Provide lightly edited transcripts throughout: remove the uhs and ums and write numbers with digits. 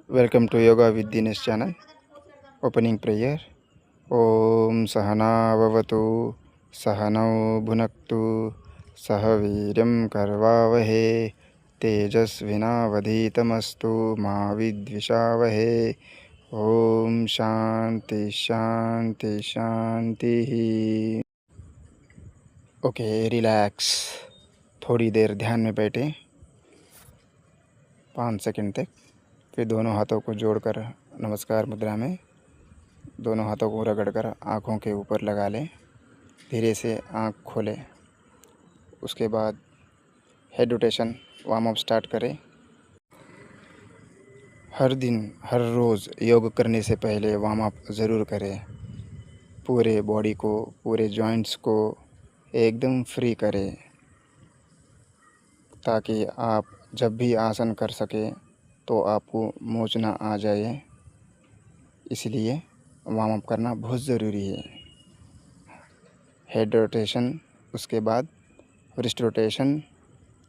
Welcome to Yoga with Dinesh channel. Opening prayer. Om Sahana Vavatu Sahanau Bhunaktu Sahaviryam Karvavahe Tejasvinavadhitamastu Ma Vidvishavahe. Om Shanti Shanti Shanti. Okay, relax. थोड़ी देर ध्यान में बैठे 5 second तक। फिर दोनों हाथों को जोड़कर नमस्कार मुद्रा में दोनों हाथों को रगड़कर आँखों के ऊपर लगा लें। धीरे से आँख खोलें। उसके बाद head rotation warm up start करें। हर दिन हर रोज़ योग करने से पहले वार्म अप ज़रूर करें। पूरे बॉडी को, पूरे जॉइंट्स को एकदम फ्री करें ताकि आप जब भी आसन कर सकें तो आपको मोच ना आ जाए। इसलिए वार्म अप करना बहुत ज़रूरी है। हेड रोटेशन, उसके बाद रिस्ट रोटेशन,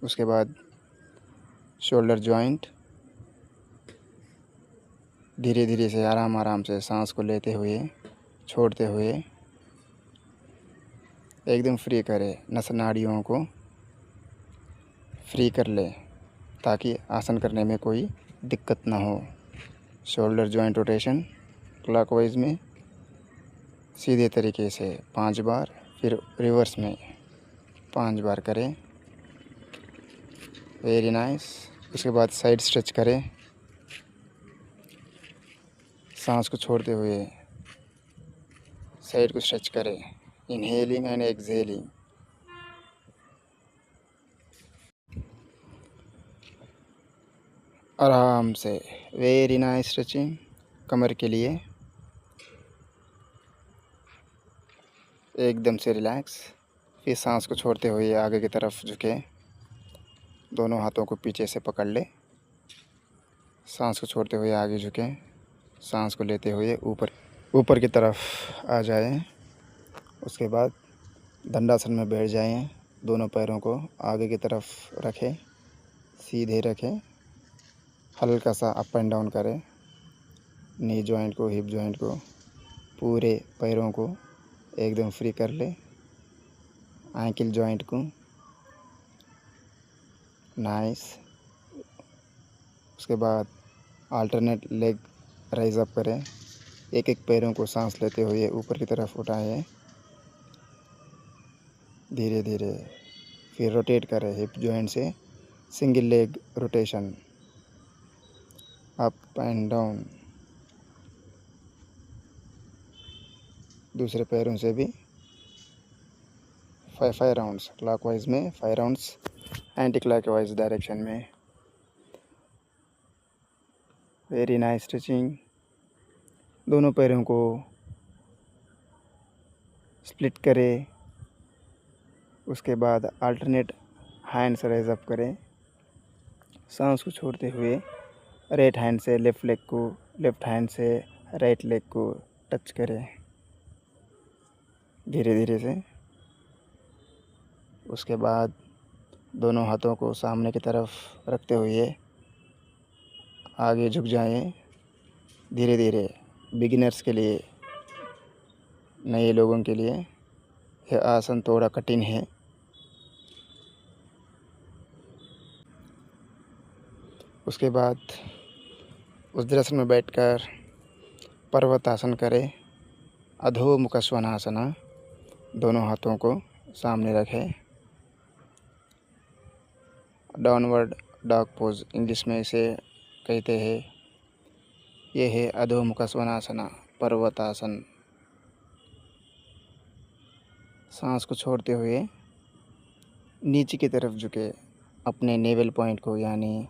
उसके बाद शोल्डर जॉइंट। धीरे धीरे से आराम से सांस को लेते हुए छोड़ते हुए एकदम फ्री करें। नस नाड़ियों को फ्री कर लें ताकि आसन करने में कोई दिक्कत ना हो। शोल्डर जॉइंट रोटेशन क्लॉकवाइज में सीधे तरीके से 5 बार, फिर रिवर्स में 5 बार करें। Very nice. उसके बाद साइड स्ट्रेच करें। सांस को छोड़ते हुए साइड को स्ट्रेच करें। Inhaling and exhaling. आराम से। Very nice stretching. कमर के लिए एकदम से रिलैक्स। फिर सांस को छोड़ते हुए आगे की तरफ झुके। दोनों हाथों को पीछे से पकड़ ले। सांस को छोड़ते हुए आगे झुकें। सांस को लेते हुए ऊपर की तरफ आ जाएं। उसके बाद दंडासन में बैठ जाएं। दोनों पैरों को आगे की तरफ रखें, सीधे रखें। हल्का सा अप एंड डाउन करें। नी जॉइंट को, हिप जॉइंट को, पूरे पैरों को एकदम फ्री कर ले। एंकल जॉइंट को। नाइस। उसके बाद अल्टरनेट लेग राइज अप करें। एक पैरों को सांस लेते हुए ऊपर की तरफ उठाएं धीरे धीरे। फिर रोटेट करें हिप जॉइंट से। Single leg rotation, up and down. दूसरे पैरों से भी 5 राउंड्स क्लॉकवाइज में, 5 राउंड्स एंटी क्लॉकवाइज डायरेक्शन में। Very nice stretching. दोनों पैरों को स्प्लिट करें। उसके बाद अल्टरनेट हैंड्स रेज अप करें। सांस को छोड़ते हुए राइट हैंड से लेफ़्ट लेग को, लेफ़्ट हैंड से राइट लेग को टच करें धीरे धीरे से। उसके बाद दोनों हाथों को सामने की तरफ रखते हुए आगे झुक जाएं धीरे धीरे। बिगिनर्स के लिए, नए लोगों के लिए यह आसन थोड़ा कठिन है। उसके बाद वज्रासन में बैठकर पर्वतासन करें। अधोमुख स्वनासना। दोनों हाथों को सामने रखें। डाउनवर्ड डॉग पोज इंग्लिश में इसे कहते हैं। यह है अधोमुख स्वनासना, पर्वतासन। सांस को छोड़ते हुए नीचे की तरफ झुके। अपने नेवल पॉइंट को यानी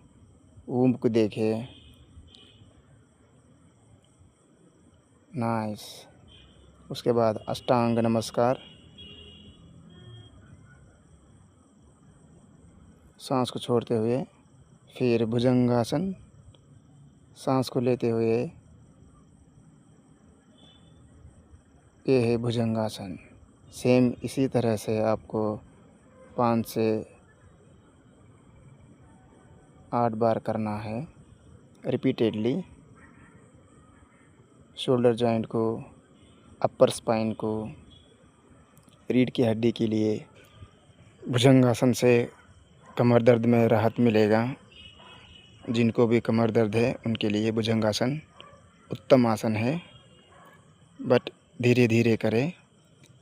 वूम्ब को देखें। नाइस। उसके बाद अष्टांग नमस्कार। सांस को छोड़ते हुए फिर भुजंगासन। सांस को लेते हुए ये है भुजंगासन। सेम इसी तरह से आपको 5 से 8 बार करना है रिपीटेडली। शोल्डर जॉइंट को, अपर स्पाइन को, रीढ़ की हड्डी के लिए भुजंगासन से कमर दर्द में राहत मिलेगा। जिनको भी कमर दर्द है उनके लिए भुजंगासन उत्तम आसन है। बट धीरे धीरे करें,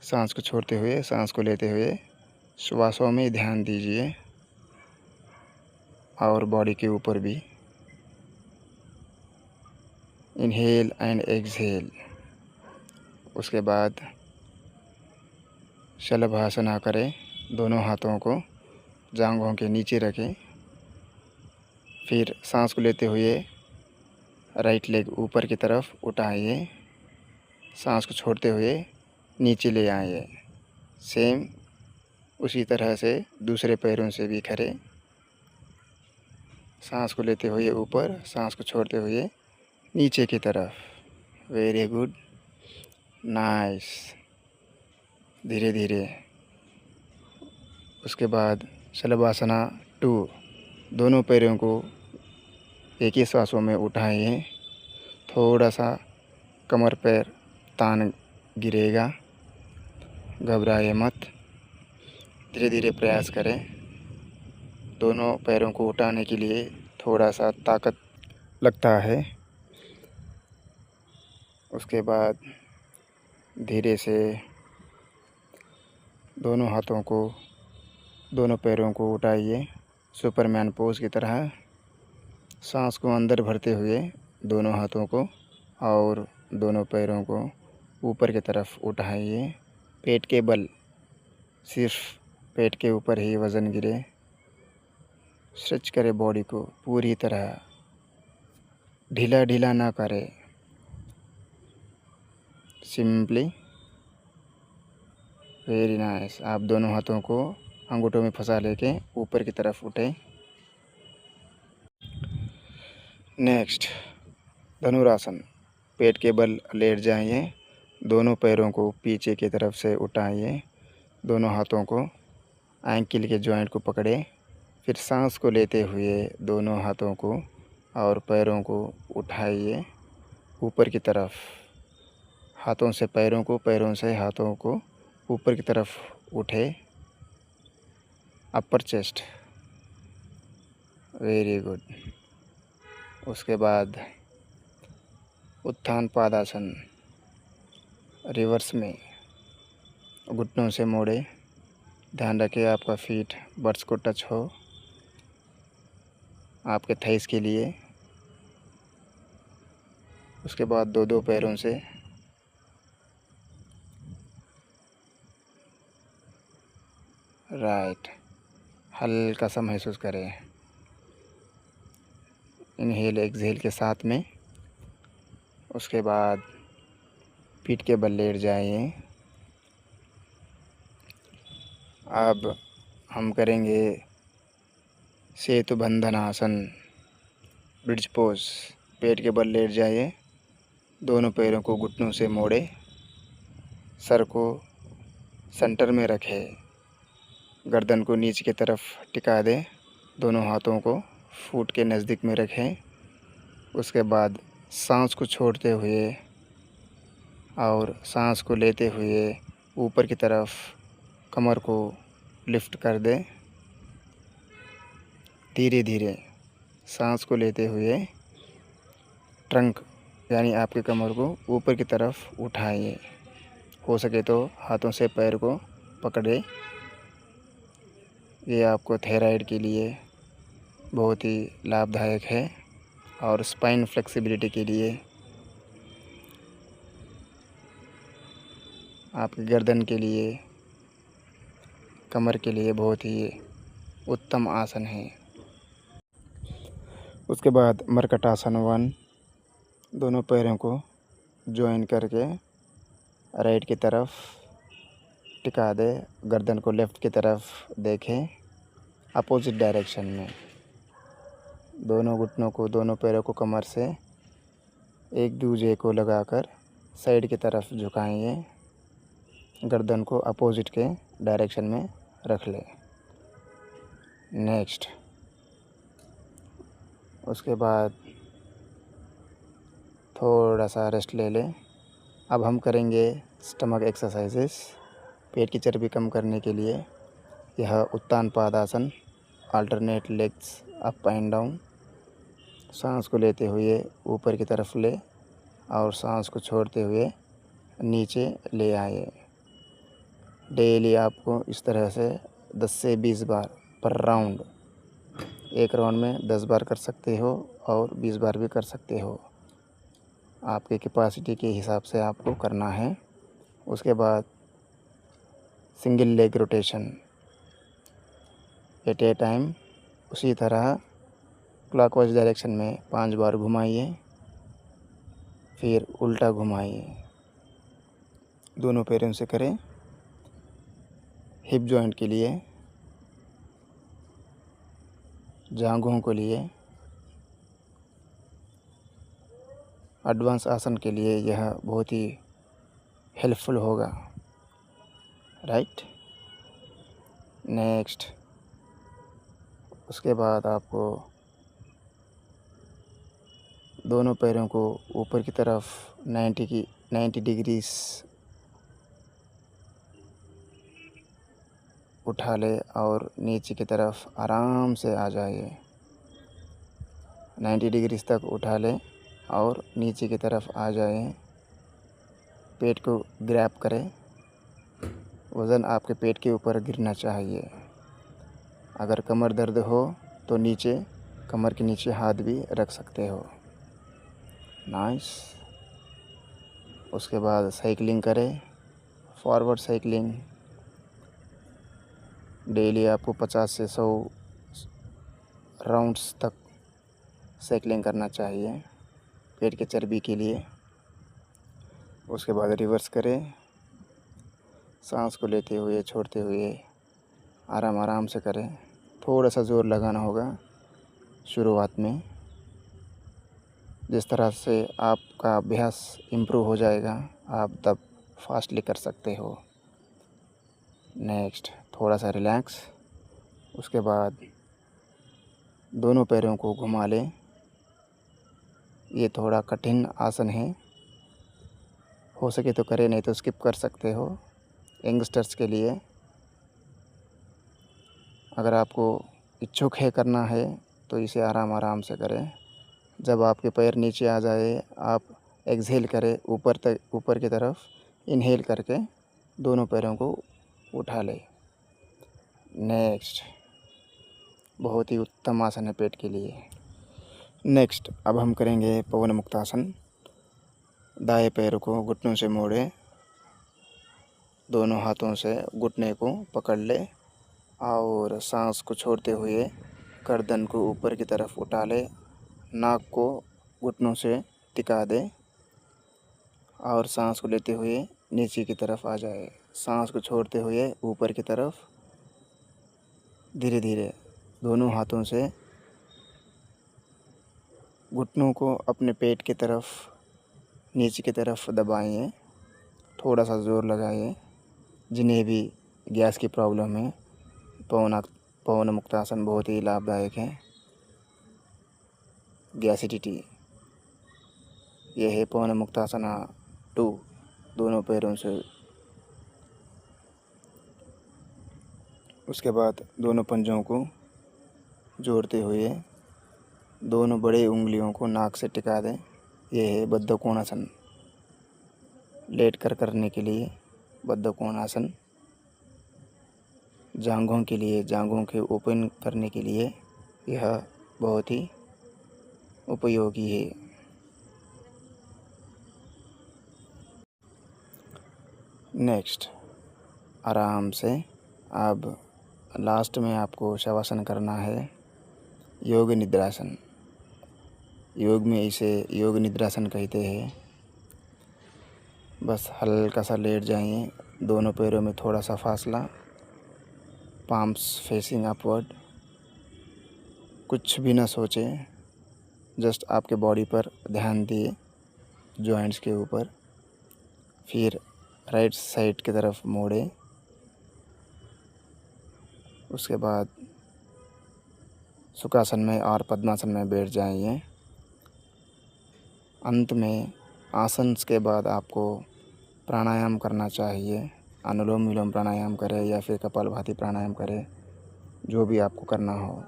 सांस को छोड़ते हुए, सांस को लेते हुए श्वासों में ध्यान दीजिए और बॉडी के ऊपर भी। Inhale and exhale. उसके बाद शलभासना करें। दोनों हाथों को जांघों के नीचे रखें। फिर सांस को लेते हुए राइट लेग ऊपर की तरफ उठाइए। सांस को छोड़ते हुए नीचे ले आइए। सेम उसी तरह से दूसरे पैरों से भी करें। सांस को लेते हुए ऊपर, सांस को छोड़ते हुए नीचे की तरफ। Very good, nice. धीरे धीरे। उसके बाद शलभासना 2। दोनों पैरों को एक ही सांसों में उठाइए। थोड़ा सा कमर पर तान गिरेगा, घबराए मत। धीरे धीरे प्रयास करें। दोनों पैरों को उठाने के लिए थोड़ा सा ताकत लगता है। उसके बाद धीरे से दोनों हाथों को, दोनों पैरों को उठाइए सुपरमैन पोज की तरह। सांस को अंदर भरते हुए दोनों हाथों को और दोनों पैरों को ऊपर की तरफ उठाइए। पेट के बल, सिर्फ पेट के ऊपर ही वज़न गिरे। स्ट्रेच करें बॉडी को पूरी तरह, ढीला ढीला ना करें। सिंपली। Very nice. आप दोनों हाथों को अंगूठों में फंसा लेके ऊपर की तरफ उठें। नेक्स्ट धनुरासन। पेट के बल लेट जाइए। दोनों पैरों को पीछे की तरफ से उठाइए। दोनों हाथों को एंकल के जॉइंट को पकड़े। फिर सांस को लेते हुए दोनों हाथों को और पैरों को उठाइए ऊपर की तरफ। हाथों से पैरों को, पैरों से हाथों को ऊपर की तरफ उठे। अपर चेस्ट। Very good. उसके बाद उत्थान पादासन। रिवर्स में घुटनों से मोड़े। ध्यान रखें आपका फीट बर्ड्स को टच हो आपके थाइस के लिए। उसके बाद दो दो पैरों से राइट हल्का सा महसूस करें। इनहेल एक्सहेल के साथ में। उसके बाद पीठ के बल लेट जाइए। अब हम करेंगे सेतु बंधन आसन, ब्रिज पोज। पेट के बल लेट जाइए। दोनों पैरों को घुटनों से मोड़े। सर को सेंटर में रखें। गर्दन को नीचे की तरफ टिका दें। दोनों हाथों को फुट के नज़दीक में रखें। उसके बाद सांस को छोड़ते हुए और सांस को लेते हुए ऊपर की तरफ कमर को लिफ्ट कर दें। धीरे धीरे सांस को लेते हुए ट्रंक यानी आपके कमर को ऊपर की तरफ उठाइए। हो सके तो हाथों से पैर को पकड़े। ये आपको थायराइड के लिए बहुत ही लाभदायक है और स्पाइन फ्लेक्सिबिलिटी के लिए, आपकी गर्दन के लिए, कमर के लिए बहुत ही उत्तम आसन है। उसके बाद मरकटासन 1। दोनों पैरों को जॉइन करके राइट की तरफ टिका दे। गर्दन को लेफ़्ट की तरफ देखें अपोजिट डायरेक्शन में। दोनों घुटनों को, दोनों पैरों को कमर से एक दूसरे को लगाकर साइड की तरफ झुकाएंगे। गर्दन को अपोजिट के डायरेक्शन में रख लें। नेक्स्ट उसके बाद थोड़ा सा रेस्ट ले लें। अब हम करेंगे स्टमक एक्सरसाइजेस। पेट की चर्बी कम करने के लिए यह Uttan Padasana, alternate legs up and down. सांस को लेते हुए ऊपर की तरफ ले और सांस को छोड़ते हुए नीचे ले आए। डेली आपको इस तरह से 10 से 20 बार पर राउंड, एक राउंड में 10 बार कर सकते हो और 20 बार भी कर सकते हो। आपके कैपेसिटी के हिसाब से आपको करना है। उसके बाद सिंगल लेग रोटेशन एट ए टाइम, उसी तरह क्लॉकवाइज डायरेक्शन में 5 बार घुमाइए, फिर उल्टा घुमाइए। दोनों पैरों से करें। हिप जॉइंट के लिए, जांघों के लिए, एडवांस आसन के लिए यह बहुत ही हेल्पफुल होगा। राइट। नेक्स्ट, उसके बाद आपको दोनों पैरों को ऊपर की तरफ 90 डिग्रीज उठा ले और नीचे की तरफ आराम से आ जाइए। 90 डिग्रीज तक उठा ले और नीचे की तरफ आ जाए। पेट को ग्रैब करें। वज़न आपके पेट के ऊपर गिरना चाहिए। अगर कमर दर्द हो तो नीचे, कमर के नीचे हाथ भी रख सकते हो। नाइस। उसके बाद साइकिलिंग करें, फॉरवर्ड साइकिलिंग। डेली आपको 50 से 100 राउंड्स तक साइकिलिंग करना चाहिए पेट के चर्बी के लिए। उसके बाद रिवर्स करें। सांस को लेते हुए छोड़ते हुए आराम आराम से करें। थोड़ा सा ज़ोर लगाना होगा शुरुआत में। जिस तरह से आपका अभ्यास इम्प्रूव हो जाएगा, आप तब फास्टली कर सकते हो। नेक्स्ट, थोड़ा सा रिलैक्स। उसके बाद दोनों पैरों को घुमा लें। ये थोड़ा कठिन आसन है, हो सके तो करें, नहीं तो स्किप कर सकते हो। यंगस्टर्स के लिए, अगर आपको इच्छुक है करना है तो इसे आराम आराम से करें। जब आपके पैर नीचे आ जाए, आप एक्सहेल करें ऊपर की तरफ, इनहेल करके दोनों पैरों को उठा लें। नेक्स्ट, बहुत ही उत्तम आसन है पेट के लिए। नेक्स्ट, अब हम करेंगे पवन मुक्तासन। दाएं पैर को घुटनों से मोड़े, दोनों हाथों से घुटने को पकड़ ले और सांस को छोड़ते हुए गर्दन को ऊपर की तरफ उठा ले। नाक को घुटनों से टिका दे और सांस को लेते हुए नीचे की तरफ आ जाए। सांस को छोड़ते हुए ऊपर की तरफ धीरे धीरे दोनों हाथों से घुटनों को अपने पेट की तरफ नीचे की तरफ दबाएं। थोड़ा सा ज़ोर लगाइए। जिन्हें भी गैस की प्रॉब्लम है, पवन मुक्तासन बहुत ही लाभदायक है। गैसिडिटी, यह है पवन मुक्तासना 2। दोनों पैरों से। उसके बाद दोनों पंजों को जोड़ते हुए दोनों बड़े उंगलियों को नाक से टिका दें। यह है बद्ध कोणासन। लेट कर करने के लिए बद्ध कोणासन। जांघों के लिए, जांघों के ओपन करने के लिए यह बहुत ही उपयोगी है। नेक्स्ट, आराम से अब लास्ट में आपको शवासन करना है, योग निद्रासन। योग में इसे योग निद्रासन कहते हैं। बस हल्का सा लेट जाइए, दोनों पैरों में थोड़ा सा फासला, पाम्स फेसिंग अपवर्ड। कुछ भी ना सोचें, जस्ट आपके बॉडी पर ध्यान दिए, जॉइंट्स के ऊपर। फिर राइट साइड की तरफ मोड़े। उसके बाद सुखासन में और पद्मासन में बैठ जाइए। अंत में आसन के बाद आपको प्राणायाम करना चाहिए। अनुलोम विलोम प्राणायाम करें या फिर कपालभाति प्राणायाम करें, जो भी आपको करना हो।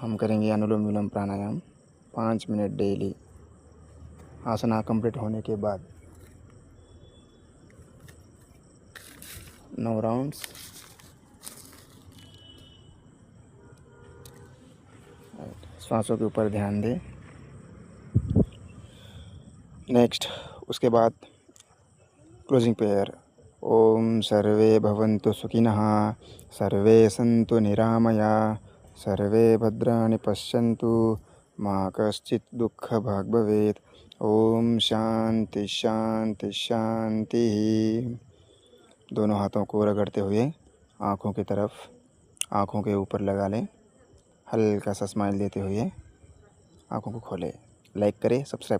हम करेंगे अनुलोम विलोम प्राणायाम 5 मिनट डेली। आसना कंप्लीट होने के बाद 9 राउंड्स। सांसों के ऊपर ध्यान दें। नेक्स्ट उसके बाद क्लोजिंग प्रेयर। ओम सर्वे भवन्तु सुखिनः, सर्वे सन्तु निरामया, सर्वे भद्राणि पश्यन्तु, मा कश्चित् दुःखभाग् भवेत्। ओम शांति शांति शांति। दोनों हाथों को रगड़ते हुए आँखों की तरफ, आँखों के ऊपर लगा लें। हल्का सा स्माइल देते हुए आँखों को खोलें। लाइक करें, सब्सक्राइब करें।